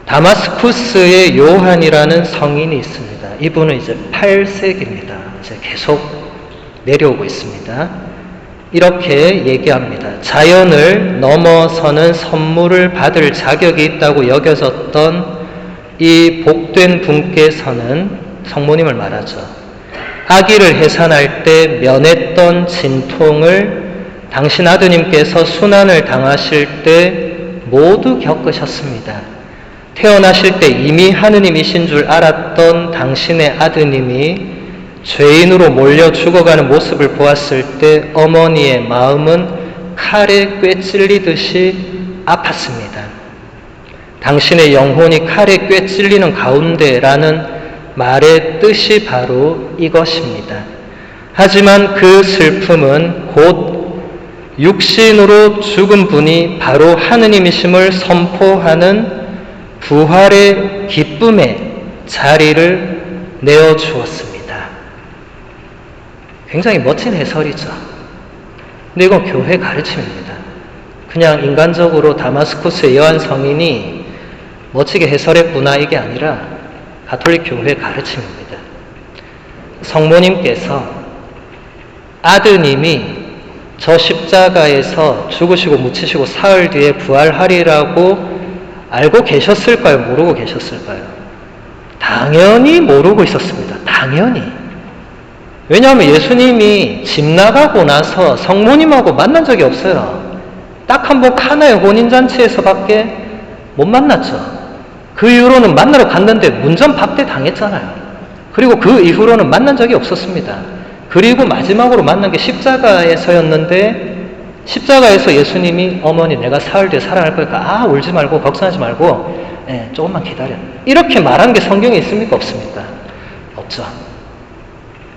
다마스쿠스의 요한이라는 성인이 있습니다. 이분은 이제 8세기입니다. 이제 계속 내려오고 있습니다. 이렇게 얘기합니다. 자연을 넘어서는 선물을 받을 자격이 있다고 여겨졌던 이 복된 분께서는 성모님을 말하죠. 아기를 해산할 때 면했던 진통을 당신 아드님께서 순환을 당하실 때 모두 겪으셨습니다. 태어나실 때 이미 하느님이신 줄 알았던 당신의 아드님이 죄인으로 몰려 죽어가는 모습을 보았을 때 어머니의 마음은 칼에 꿰찔리듯이 아팠습니다. 당신의 영혼이 칼에 꿰찔리는 가운데라는 말의 뜻이 바로 이것입니다. 하지만 그 슬픔은 곧 육신으로 죽은 분이 바로 하느님이심을 선포하는 부활의 기쁨의 자리를 내어주었습니다. 굉장히 멋진 해설이죠. 근데 이건 교회 가르침입니다. 그냥 인간적으로 다마스쿠스의 요한 성인이 멋지게 해설했구나 이게 아니라 가톨릭 교회의 가르침입니다. 성모님께서 아드님이 저 십자가에서 죽으시고 묻히시고 사흘 뒤에 부활하리라고 알고 계셨을까요? 모르고 계셨을까요? 당연히 모르고 있었습니다. 당연히. 왜냐하면 예수님이 집 나가고 나서 성모님하고 만난 적이 없어요. 딱 한 번 카나의 혼인잔치에서밖에 못 만났죠. 그 이후로는 만나러 갔는데 문전박대 당했잖아요. 그리고 그 이후로는 만난 적이 없었습니다. 그리고 마지막으로 만난 게 십자가에서였는데 십자가에서 예수님이 어머니 내가 사흘 뒤에 살아날 거니까 울지 말고 걱정하지 말고 조금만 기다려. 이렇게 말한 게 성경에 있습니까? 없습니까? 없죠.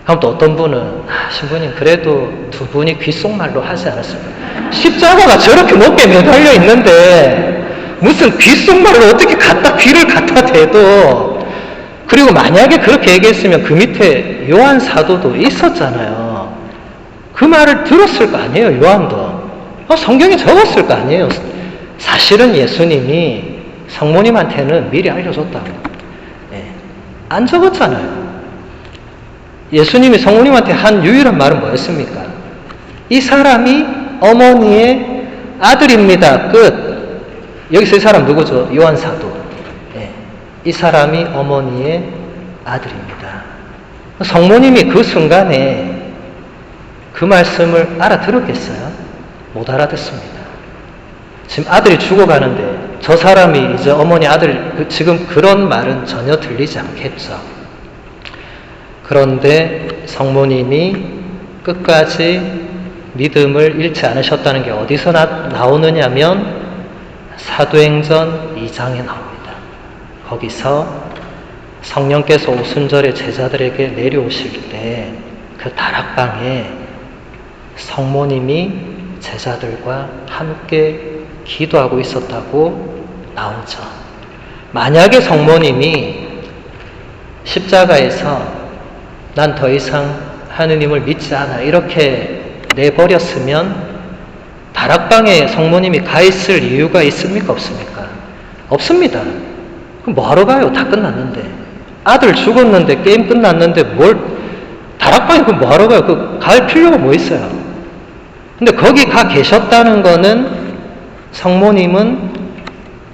그럼 또 어떤 분은 신부님 그래도 두 분이 귓속말로 하지 않았습니까? 십자가가 저렇게 높게 매달려 있는데 무슨 귓속말로 어떻게 귀를 갖다 대도 그리고 만약에 그렇게 얘기했으면 그 밑에 요한 사도도 있었잖아요. 그 말을 들었을 거 아니에요, 요한도. 성경에 적었을 거 아니에요. 사실은 예수님이 성모님한테는 미리 알려줬다고. 안 적었잖아요. 예수님이 성모님한테 한 유일한 말은 뭐였습니까? 이 사람이 어머니의 아들입니다. 끝. 여기서 이 사람 누구죠? 요한 사도. 이 사람이 어머니의 아들입니다. 성모님이 그 순간에 그 말씀을 알아들었겠어요? 못 알아듣습니다. 지금 아들이 죽어가는데 저 사람이 이제 어머니 아들, 지금 그런 말은 전혀 들리지 않겠죠. 그런데 성모님이 끝까지 믿음을 잃지 않으셨다는 게 어디서 나오느냐면 사도행전 2장에 나옵니다. 거기서 성령께서 오순절에 제자들에게 내려오실 때 그 다락방에 성모님이 제자들과 함께 기도하고 있었다고 나오죠. 만약에 성모님이 십자가에서 난 더 이상 하느님을 믿지 않아 이렇게 내버렸으면 다락방에 성모님이 가 있을 이유가 있습니까? 없습니까? 없습니다. 그럼 뭐하러 가요? 다 끝났는데. 아들 죽었는데 게임 끝났는데 다락방에 그럼 뭐하러 가요? 갈 필요가 뭐 있어요? 근데 거기 가 계셨다는 거는 성모님은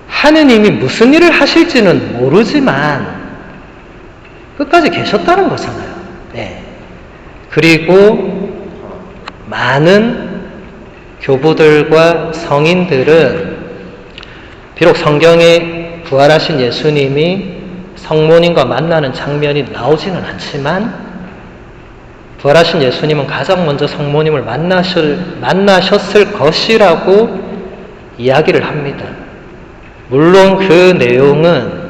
하느님이 무슨 일을 하실지는 모르지만 끝까지 계셨다는 거잖아요. 그리고 많은 교부들과 성인들은 비록 성경에 부활하신 예수님이 성모님과 만나는 장면이 나오지는 않지만 부활하신 예수님은 가장 먼저 성모님을 만나셨을 것이라고 이야기를 합니다. 물론 그 내용은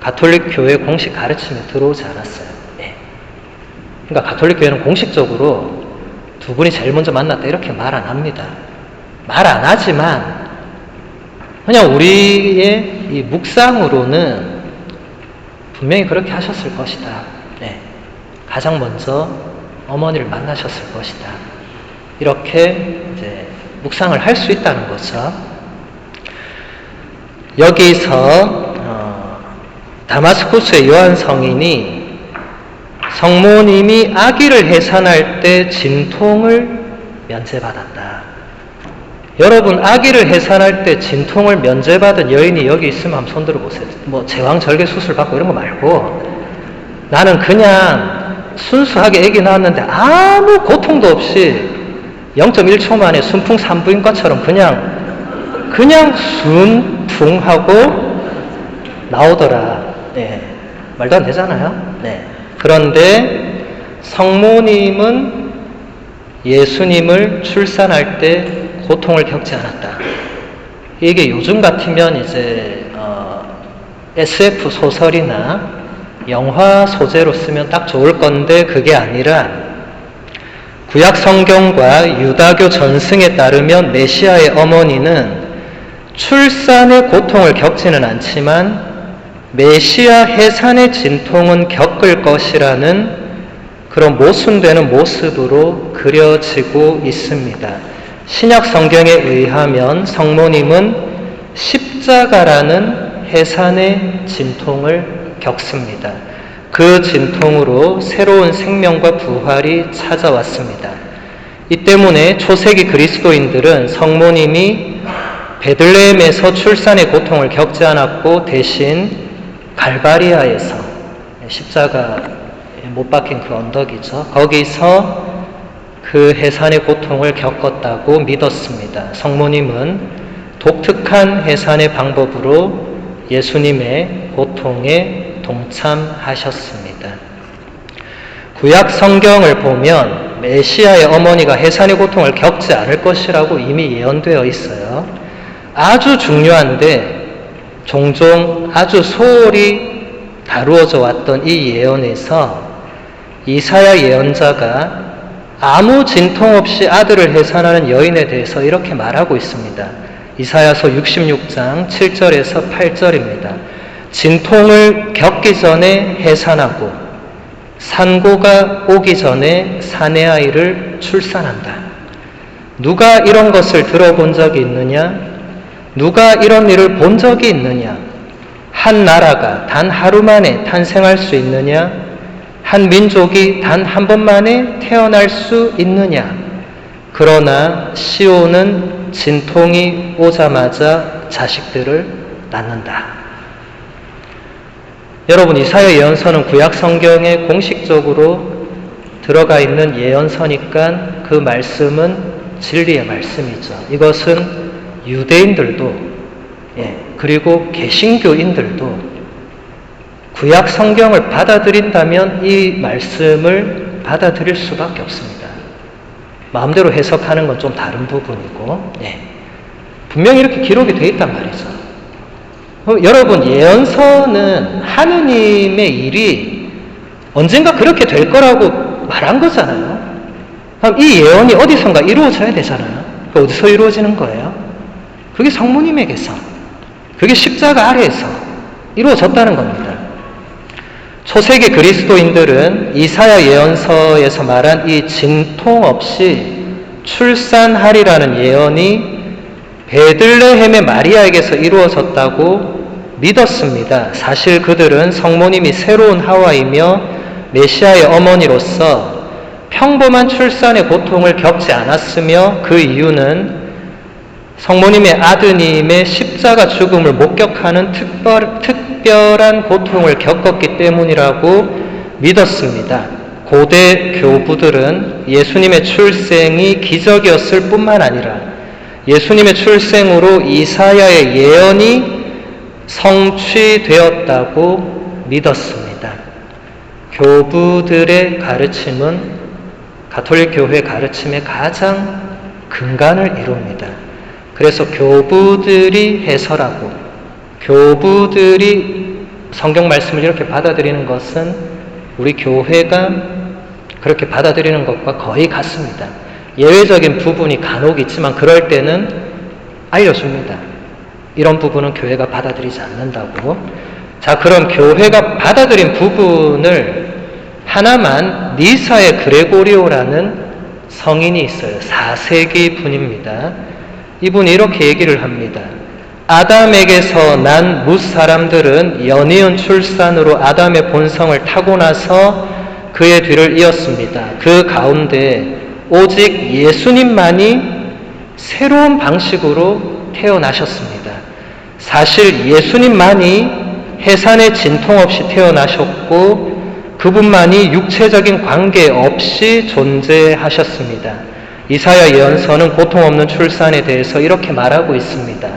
가톨릭 교회 공식 가르침에 들어오지 않았어요. 그러니까 가톨릭 교회는 공식적으로 두 분이 제일 먼저 만났다 이렇게 말 안 합니다. 말 안 하지만 그냥 우리의 이 묵상으로는 분명히 그렇게 하셨을 것이다. 가장 먼저 어머니를 만나셨을 것이다. 이렇게 이제 묵상을 할 수 있다는 거죠. 여기서 다마스쿠스의 요한 성인이 성모님이 아기를 해산할 때 진통을 면제받았다. 여러분, 아기를 해산할 때 진통을 면제받은 여인이 여기 있으면 한번 손 들어보세요. 제왕절개 수술 받고 이런 거 말고 나는 그냥 순수하게 아기 낳았는데 아무 고통도 없이 0.1초 만에 순풍 산부인과처럼 그냥 순풍하고 나오더라. 말도 안 되잖아요. 그런데 성모님은 예수님을 출산할 때 고통을 겪지 않았다. 이게 요즘 같으면 이제 SF 소설이나 영화 소재로 쓰면 딱 좋을 건데 그게 아니라 구약 성경과 유다교 전승에 따르면 메시아의 어머니는 출산의 고통을 겪지는 않지만 메시아 해산의 진통은 겪을 것이라는 그런 모순되는 모습으로 그려지고 있습니다. 신약 성경에 의하면 성모님은 십자가라는 해산의 진통을 겪습니다. 그 진통으로 새로운 생명과 부활이 찾아왔습니다. 이 때문에 초세기 그리스도인들은 성모님이 베들레헴에서 출산의 고통을 겪지 않았고 대신 갈바리아에서 십자가에 못 박힌 그 언덕이죠. 거기서 그 해산의 고통을 겪었다고 믿었습니다. 성모님은 독특한 해산의 방법으로 예수님의 고통에 동참하셨습니다. 구약 성경을 보면 메시아의 어머니가 해산의 고통을 겪지 않을 것이라고 이미 예언되어 있어요. 아주 중요한데 종종 아주 소홀히 다루어져 왔던 이 예언에서 이사야 예언자가 아무 진통 없이 아들을 해산하는 여인에 대해서 이렇게 말하고 있습니다. 이사야서 66장 7절에서 8절입니다. 진통을 겪기 전에 해산하고 산고가 오기 전에 사내 아이를 출산한다. 누가 이런 것을 들어본 적이 있느냐? 누가 이런 일을 본 적이 있느냐? 한 나라가 단 하루 만에 탄생할 수 있느냐? 한 민족이 단 한 번 만에 태어날 수 있느냐? 그러나 시온은 진통이 오자마자 자식들을 낳는다. 여러분, 이사야 예언서는 구약 성경에 공식적으로 들어가 있는 예언서니까 그 말씀은 진리의 말씀이죠. 이것은 유대인들도 그리고 개신교인들도 구약 성경을 받아들인다면 이 말씀을 받아들일 수밖에 없습니다. 마음대로 해석하는 건 좀 다른 부분이고 분명히 이렇게 기록이 되어 있단 말이죠. 여러분, 예언서는 하느님의 일이 언젠가 그렇게 될 거라고 말한 거잖아요. 그럼 이 예언이 어디선가 이루어져야 되잖아요. 어디서 이루어지는 거예요? 그게 성모님에게서, 그게 십자가 아래에서 이루어졌다는 겁니다. 초세기 그리스도인들은 이사야 예언서에서 말한 이 진통 없이 출산하리라는 예언이 베들레헴의 마리아에게서 이루어졌다고 믿었습니다. 사실 그들은 성모님이 새로운 하와이며 메시아의 어머니로서 평범한 출산의 고통을 겪지 않았으며 그 이유는 성모님의 아드님의 십자가 죽음을 목격하는 특별한 고통을 겪었기 때문이라고 믿었습니다. 고대 교부들은 예수님의 출생이 기적이었을 뿐만 아니라 예수님의 출생으로 이사야의 예언이 성취되었다고 믿었습니다. 교부들의 가르침은 가톨릭 교회 가르침의 가장 근간을 이룹니다. 그래서 교부들이 해설하고 교부들이 성경 말씀을 이렇게 받아들이는 것은 우리 교회가 그렇게 받아들이는 것과 거의 같습니다. 예외적인 부분이 간혹 있지만 그럴 때는 알려줍니다. 이런 부분은 교회가 받아들이지 않는다고. 자, 그럼 교회가 받아들인 부분을 하나만 니사의 그레고리오라는 성인이 있어요. 4세기 분입니다. 이분이 이렇게 얘기를 합니다. 아담에게서 난 뭇 사람들은 연이은 출산으로 아담의 본성을 타고나서 그의 뒤를 이었습니다. 그 가운데 오직 예수님만이 새로운 방식으로 태어나셨습니다. 사실 예수님만이 해산의 진통 없이 태어나셨고 그분만이 육체적인 관계 없이 존재하셨습니다. 이사야 예언서는 고통 없는 출산에 대해서 이렇게 말하고 있습니다.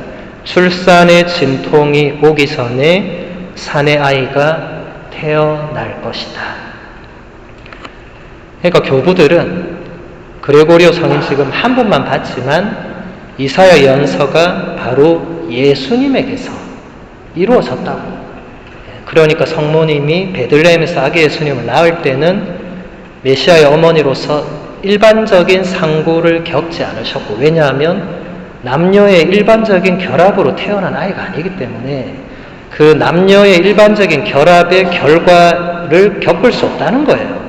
출산의 진통이 오기 전에 사내 아이가 태어날 것이다. 그러니까 교부들은 그레고리오 성인 지금 한 분만 봤지만 이사야 예언서가 바로 예수님에게서 이루어졌다고. 그러니까 성모님이 베들레헴에서 아기 예수님을 낳을 때는 메시아의 어머니로서 일반적인 상고를 겪지 않으셨고, 왜냐하면 남녀의 일반적인 결합으로 태어난 아이가 아니기 때문에 그 남녀의 일반적인 결합의 결과를 겪을 수 없다는 거예요.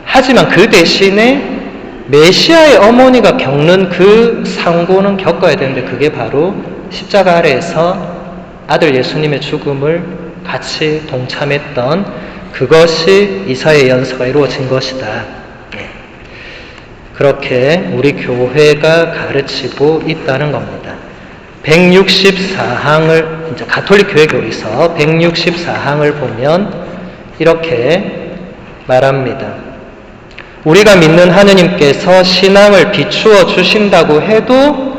하지만 그 대신에 메시아의 어머니가 겪는 그 상고는 겪어야 되는데 그게 바로 십자가 아래에서 아들 예수님의 죽음을 같이 동참했던 그것이 이사야 예언서가 이루어진 것이다. 그렇게 우리 교회가 가르치고 있다는 겁니다. 164항을 이제 가톨릭 교회 교리서 164항을 보면 이렇게 말합니다. 우리가 믿는 하느님께서 신앙을 비추어 주신다고 해도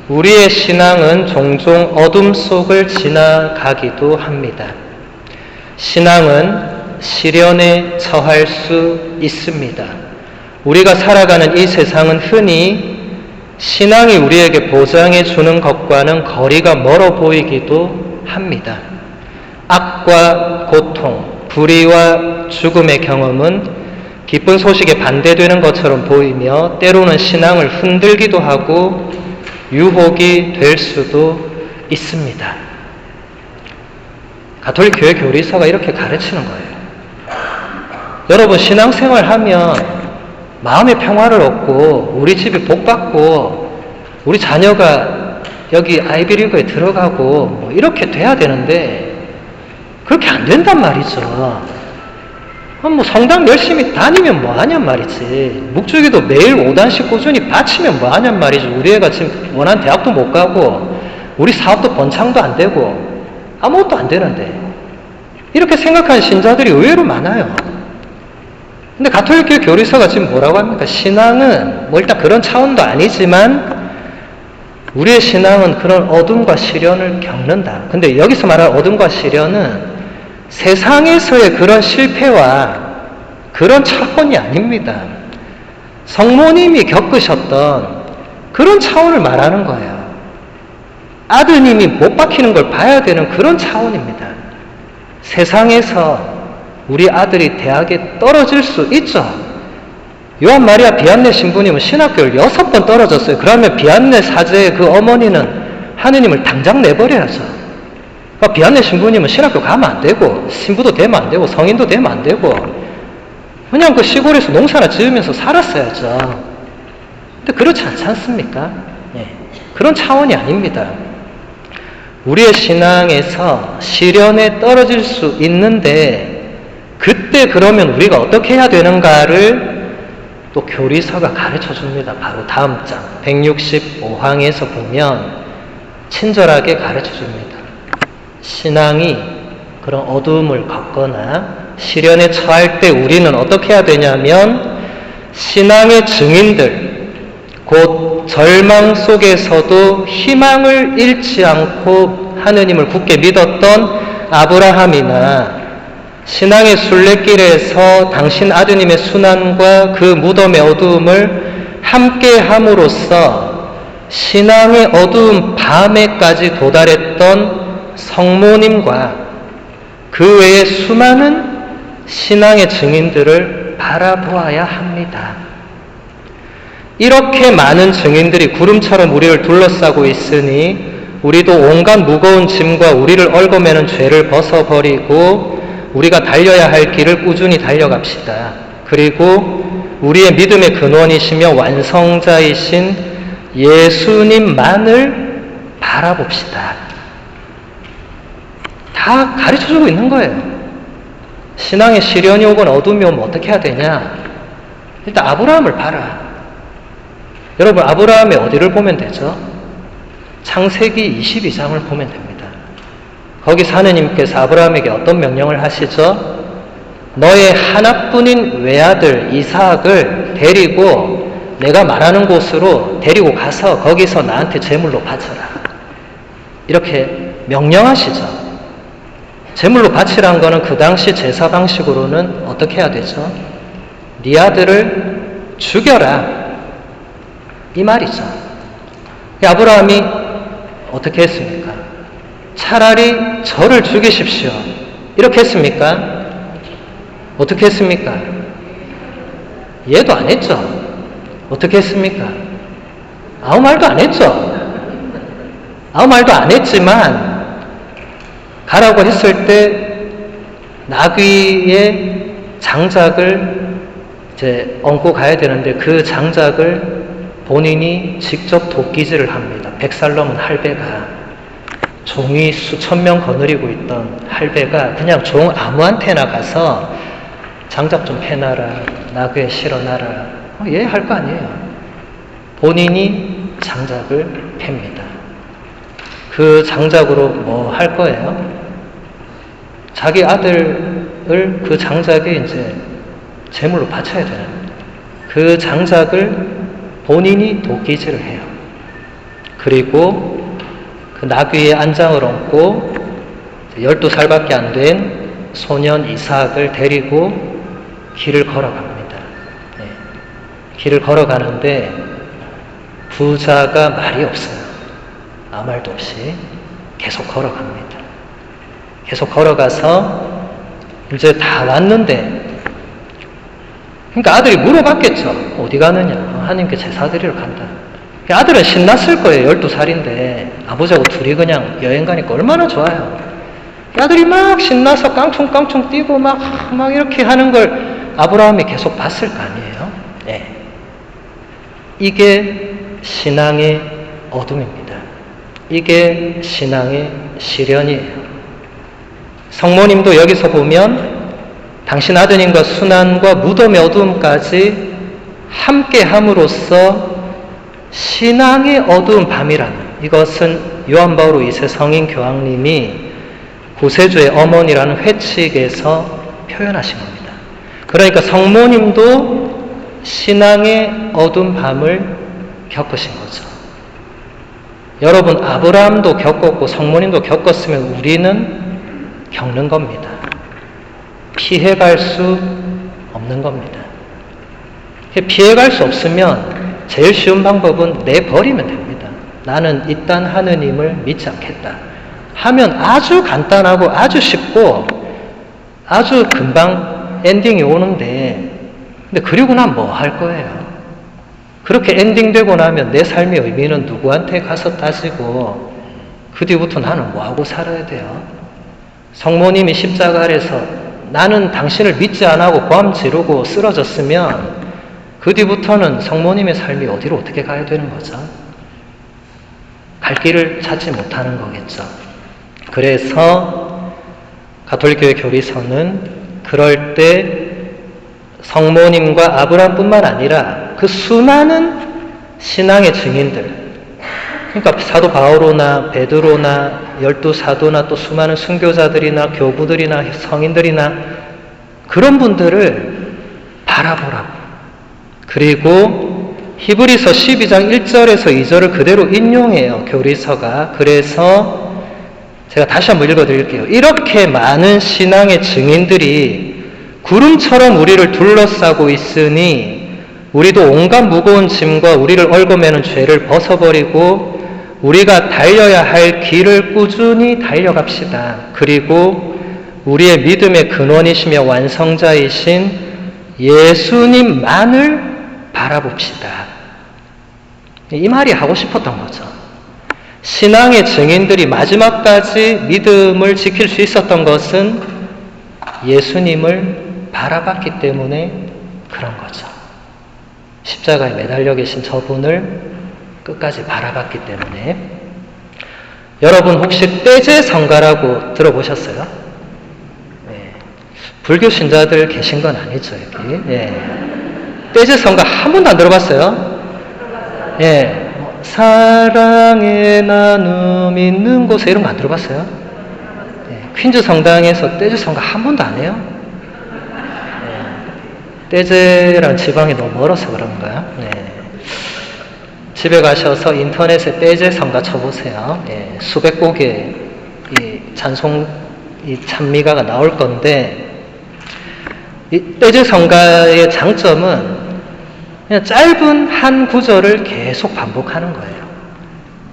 우리의 신앙은 종종 어둠 속을 지나가기도 합니다. 신앙은 시련에 처할 수 있습니다. 우리가 살아가는 이 세상은 흔히 신앙이 우리에게 보장해 주는 것과는 거리가 멀어 보이기도 합니다. 악과 고통, 불의와 죽음의 경험은 기쁜 소식에 반대되는 것처럼 보이며 때로는 신앙을 흔들기도 하고 유혹이 될 수도 있습니다. 가톨릭 교회 교리서가 이렇게 가르치는 거예요. 여러분 신앙생활 하면 마음의 평화를 얻고 우리 집이 복받고 우리 자녀가 여기 아이비리그에 들어가고 뭐 이렇게 돼야 되는데 그렇게 안 된단 말이죠. 뭐 성당 열심히 다니면 뭐하냔 말이지. 묵주기도 매일 5단씩 꾸준히 바치면 뭐하냔 말이지. 우리 애가 지금 원하는 대학도 못 가고 우리 사업도 번창도 안 되고 아무것도 안 되는데 이렇게 생각하는 신자들이 의외로 많아요. 근데 가톨릭교회 교리서가 지금 뭐라고 합니까? 신앙은 뭐 일단 그런 차원도 아니지만 우리의 신앙은 그런 어둠과 시련을 겪는다. 근데 여기서 말하는 어둠과 시련은 세상에서의 그런 실패와 그런 차원이 아닙니다. 성모님이 겪으셨던 그런 차원을 말하는 거예요. 아드님이 못 박히는 걸 봐야 되는 그런 차원입니다. 세상에서 우리 아들이 대학에 떨어질 수 있죠. 요한 마리아 비안네 신부님은 신학교를 6번 떨어졌어요. 그러면 비안네 사제의 그 어머니는 하느님을 당장 내버려야죠. 그러니까 비안네 신부님은 신학교 가면 안 되고 신부도 되면 안 되고 성인도 되면 안 되고 그냥 그 시골에서 농사나 지으면서 살았어야죠. 근데 그렇지 않지 않습니까? 네. 그런 차원이 아닙니다. 우리의 신앙에서 시련에 떨어질 수 있는데 그때 그러면 우리가 어떻게 해야 되는가를 또 교리서가 가르쳐 줍니다. 바로 다음 장 165항에서 보면 친절하게 가르쳐 줍니다. 신앙이 그런 어두움을 겪거나 시련에 처할 때 우리는 어떻게 해야 되냐면 신앙의 증인들, 곧 절망 속에서도 희망을 잃지 않고 하느님을 굳게 믿었던 아브라함이나 신앙의 순례길에서 당신 아드님의 순환과 그 무덤의 어두움을 함께 함으로써 신앙의 어두운 밤에까지 도달했던 성모님과 그 외에 수많은 신앙의 증인들을 바라보아야 합니다. 이렇게 많은 증인들이 구름처럼 우리를 둘러싸고 있으니 우리도 온갖 무거운 짐과 우리를 얽어매는 죄를 벗어버리고 우리가 달려야 할 길을 꾸준히 달려갑시다. 그리고 우리의 믿음의 근원이시며 완성자이신 예수님만을 바라봅시다. 다 가르쳐주고 있는 거예요. 신앙에 시련이 오건 어둠이 오면 어떻게 해야 되냐? 일단 아브라함을 봐라. 여러분 아브라함의 어디를 보면 되죠? 창세기 22장을 보면 됩니다. 거기서 하느님께서 아브라함에게 어떤 명령을 하시죠? 너의 하나뿐인 외아들 이삭을 데리고 내가 말하는 곳으로 데리고 가서 거기서 나한테 제물로 바쳐라. 이렇게 명령하시죠. 제물로 바치라는 거는 그 당시 제사 방식으로는 어떻게 해야 되죠? 네 아들을 죽여라. 이 말이죠. 아브라함이 어떻게 했습니까? 차라리 저를 죽이십시오. 이렇게 했습니까? 어떻게 했습니까? 얘도 안 했죠. 어떻게 했습니까? 아무 말도 안 했죠. 아무 말도 안 했지만 가라고 했을 때 나귀의 장작을 이제 얹고 가야 되는데 그 장작을 본인이 직접 도끼질을 합니다. 100살 넘은 할배가 종이 수천 명 거느리고 있던 할배가 그냥 종 아무한테나 가서 장작 좀 패놔라, 나귀에 실어놔라. 얘 할 거 아니에요. 본인이 장작을 팹니다. 그 장작으로 뭐 할 거예요? 자기 아들을 그 장작에 이제 제물로 바쳐야 되는 그 장작을 본인이 도끼질을 해요. 그리고 그 나귀의 안장을 얹고 12살밖에 안 된 소년 이삭을 데리고 길을 걸어갑니다. 네. 길을 걸어가는데 부자가 말이 없어요. 아무 말도 없이 계속 걸어갑니다. 계속 걸어가서 이제 다 왔는데 그러니까 아들이 물어봤겠죠. 어디 가느냐. 하나님께 제사 드리러 간다. 아들은 신났을 거예요. 12살인데 아버지하고 둘이 그냥 여행 가니까 얼마나 좋아요. 아들이 막 신나서 깡충깡충 뛰고 막 이렇게 하는 걸 아브라함이 계속 봤을 거 아니에요? 네. 이게 신앙의 어둠입니다. 이게 신앙의 시련이에요. 성모님도 여기서 보면 당신 아드님과 순환과 무덤의 어두움까지 함께 함으로써 신앙의 어두운 밤이라는, 이것은 요한 바오로 2세 성인 교황님이 구세주의 어머니라는 회칙에서 표현하신 겁니다. 그러니까 성모님도 신앙의 어두운 밤을 겪으신 거죠. 여러분, 아브라함도 겪었고 성모님도 겪었으면 우리는 겪는 겁니다. 피해갈 수 없는 겁니다. 피해갈 수 없으면 제일 쉬운 방법은 내버리면 됩니다. 나는 일단 하느님을 믿지 않겠다 하면 아주 간단하고 아주 쉽고 아주 금방 엔딩이 오는데, 근데 그리고 난 뭐 할 거예요? 그렇게 엔딩되고 나면 내 삶의 의미는 누구한테 가서 따지고 그 뒤부터 나는 뭐하고 살아야 돼요? 성모님이 십자가 아래서 나는 당신을 믿지 않고 고함 지르고 쓰러졌으면 그 뒤부터는 성모님의 삶이 어디로 어떻게 가야 되는 거죠? 갈 길을 찾지 못하는 거겠죠. 그래서 가톨릭교회 교리서는 그럴 때 성모님과 아브라함뿐만 아니라 그 수많은 신앙의 증인들, 그러니까 사도 바오로나 베드로나 12사도나 또 수많은 순교자들이나 교부들이나 성인들이나 그런 분들을 바라보라고. 그리고 히브리서 12장 1절에서 2절을 그대로 인용해요, 교리서가. 그래서 제가 다시 한번 읽어드릴게요. 이렇게 많은 신앙의 증인들이 구름처럼 우리를 둘러싸고 있으니 우리도 온갖 무거운 짐과 우리를 얽어매는 죄를 벗어버리고 우리가 달려야 할 길을 꾸준히 달려갑시다. 그리고 우리의 믿음의 근원이시며 완성자이신 예수님만을 바라봅시다. 이 말이 하고 싶었던 거죠. 신앙의 증인들이 마지막까지 믿음을 지킬 수 있었던 것은 예수님을 바라봤기 때문에 그런 거죠. 십자가에 매달려 계신 저분을 끝까지 바라봤기 때문에. 여러분 혹시 떼제성가라고 들어보셨어요? 네. 불교 신자들 계신 건 아니죠, 여기. 네. 떼제성가 한 번도 안 들어봤어요? 네. 사랑의 나눔 있는 곳에 이런 거 안 들어봤어요? 네. 퀸즈 성당에서 떼제성가 한 번도 안 해요? 네. 떼제라는 지방이 너무 멀어서 그런가요? 네. 집에 가셔서 인터넷에 떼제 성가 쳐보세요. 예, 수백 곡의 이 찬송, 이 찬미가가 나올 건데, 이 떼제 성가의 장점은 그냥 짧은 한 구절을 계속 반복하는 거예요.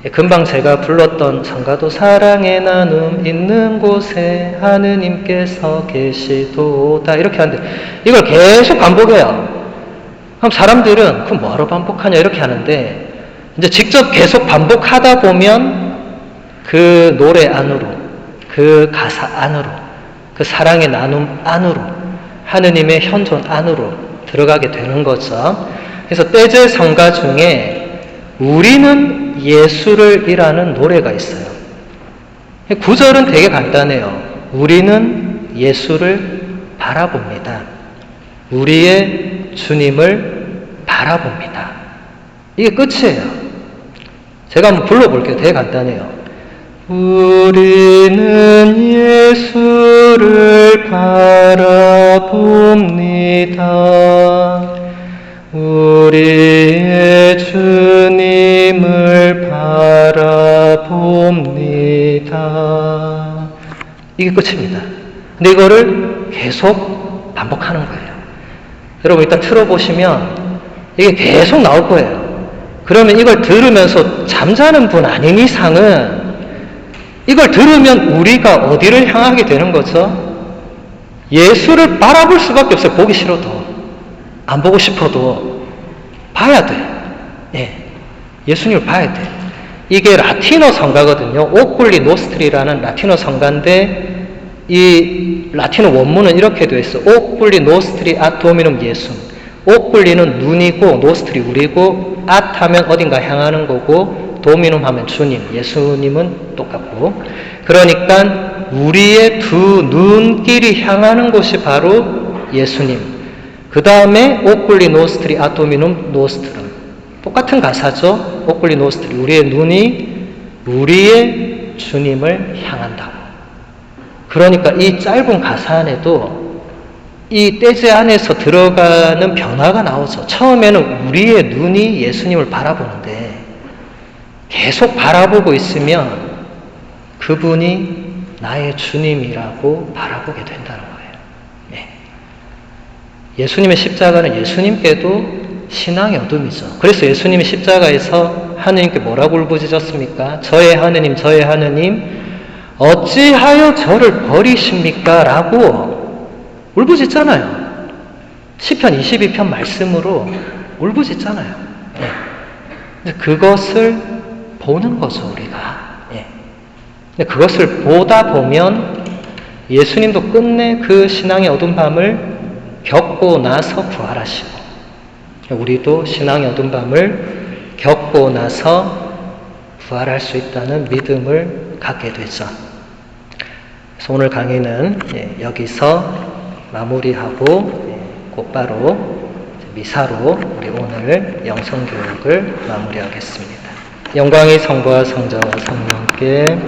예, 금방 제가 불렀던 성가도 사랑의 나눔 있는 곳에 하느님께서 계시도다 이렇게 하는데 이걸 계속 반복해요. 그럼 사람들은 그럼 뭐하러 반복하냐 이렇게 하는데, 이제 직접 계속 반복하다 보면 그 노래 안으로, 그 가사 안으로, 그 사랑의 나눔 안으로, 하느님의 현존 안으로 들어가게 되는 거죠. 그래서 떼제 성가 중에 우리는 예수를 이라는 노래가 있어요. 구절은 되게 간단해요. 우리는 예수를 바라봅니다. 우리의 주님을 바라봅니다. 이게 끝이에요. 제가 한번 불러볼게요. 되게 간단해요. 우리는 예수를 바라봅니다. 우리의 주님을 바라봅니다. 이게 끝입니다. 근데 이거를 계속 반복하는 거예요. 여러분 일단 틀어보시면 이게 계속 나올 거예요. 그러면 이걸 들으면서 잠자는 분 아닌 이상은 이걸 들으면 우리가 어디를 향하게 되는 거죠? 예수를 바라볼 수밖에 없어요. 보기 싫어도. 안 보고 싶어도 봐야 돼. 예. 예수님을 봐야 돼. 이게 라틴어 성가거든요. 오쿨리 노스트리라는 라틴어 성가인데 이 라틴어 원문은 이렇게 되어 있어. 오culli nostri ad dominum Iesum. 오cul리는 눈이고 노스트리 우리고 앗 하면 어딘가 향하는 거고 도미눔 하면 주님, 예수님은 똑같고, 그러니까 우리의 두 눈길이 향하는 곳이 바로 예수님. 그 다음에 오culli nostri ad dominum nostrum. 똑같은 가사죠. 오cul리 노스트리, 우리의 눈이 우리의 주님을 향한다고. 그러니까 이 짧은 가사 안에도 이 떼제 안에서 들어가는 변화가 나오죠. 처음에는 우리의 눈이 예수님을 바라보는데 계속 바라보고 있으면 그분이 나의 주님이라고 바라보게 된다는 거예요. 네. 예수님의 십자가는 예수님께도 신앙의 어둠이죠. 그래서 예수님이 십자가에서 하느님께 뭐라고 울부짖었습니까? 저의 하느님, 저의 하느님, 어찌하여 저를 버리십니까? 라고 울부짖잖아요. 시편 22편 말씀으로 울부짖잖아요. 네. 그것을 보는 거죠, 우리가. 네. 그것을 보다 보면 예수님도 끝내 그 신앙의 어두운 밤을 겪고 나서 부활하시고, 우리도 신앙의 어두운 밤을 겪고 나서 부활할 수 있다는 믿음을 갖게 되죠. 그래서 오늘 강의는 여기서 마무리하고 곧바로 미사로 우리 오늘 영성교육을 마무리하겠습니다. 영광이 성부와 성자와 성령께